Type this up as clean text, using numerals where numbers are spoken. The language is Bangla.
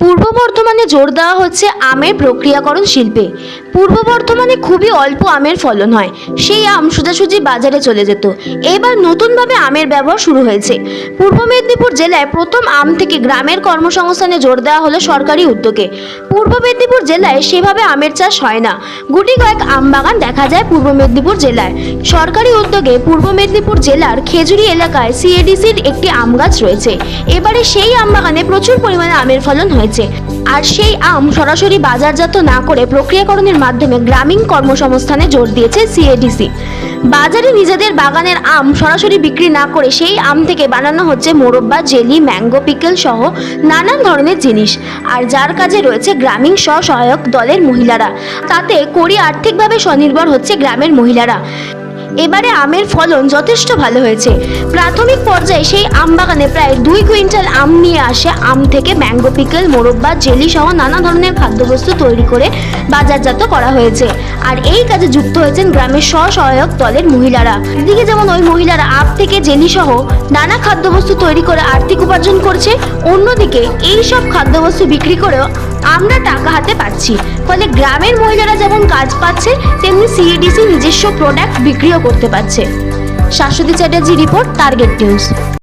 পূর্ব বর্ধমানে জোর দেওয়া হচ্ছে আমের প্রক্রিয়াকরণ শিল্পে। পূর্ব বর্ধমানে খুবই অল্প আমের ফলন হয়, সেই আম সোজাসুজি বাজারে চলে যেত। এবার নতুনভাবে আমের ব্যবহার শুরু হয়েছে। পূর্ব মেদিনীপুর জেলায় প্রথম আম থেকে গ্রামের কর্মসংস্থানে জোর দেওয়া হলো সরকারি উদ্যোগে। পূর্ব মেদিনীপুর জেলায় সেভাবে আমের চাষ হয় না, গুটি কয়েক আম বাগান দেখা যায় পূর্ব মেদিনীপুর জেলায়। সরকারি উদ্যোগে পূর্ব মেদিনীপুর জেলার খেজুরি এলাকায় সিএডিসির একটি আম গাছ রয়েছে। এবারে সেই আম বাগানে প্রচুর পরিমাণে আমের ফলন হয়েছে, আর সেই আম সরাসরি বাজারজাত না করে প্রক্রিয়াকরণের মাধ্যমে গ্রামীণ কর্মসংস্থানে জোর দিয়েছে সিএডিসি। বাজারে নিজেদের বাগানের আম সরাসরি বিক্রি না করে সেই আম থেকে বানানো হচ্ছে মোরব্বা, জেলি, ম্যাঙ্গো পিকেল সহ নানান ধরনের জিনিস। আর যার কাজে রয়েছে গ্রামীণ স্বসহায়ক দলের মহিলারা, তাতে করি আর্থিকভাবে স্বনির্ভর হচ্ছে গ্রামের মহিলারা। এবারে আমের ফলন যথেষ্ট ভালো হয়েছে। প্রাথমিক পর্যায়ে সেই আম বাগানে প্রায় 2 কুইন্টাল আম নিয়ে আসে আম থেকে ম্যাঙ্গো পিকেল, মোরব্বা, জেলি সহ নানা ধরনের খাদ্যবস্তু তৈরি করে বাজারজাত করা হয়েছে। আর এই কাজে যুক্ত হয়েছেন গ্রামের স্বসহায়ক দলের মহিলারা। এদিকে যেমন ওই মহিলারা আম থেকে জেলি সহ নানা খাদ্যবস্তু তৈরি করে আর্থিক উপার্জন করছে, অন্যদিকে এই সব খাদ্যবস্তু বিক্রি করেও আমরা টাকা হাতে পাচ্ছি। ফলে গ্রামের মহিলারা যেমন কাজ পাচ্ছে, তেমনি সিএডিসি নিজস্ব প্রোডাক্ট বিক্রিও করতে পারছে। Shashwati Chatterjee report, target news.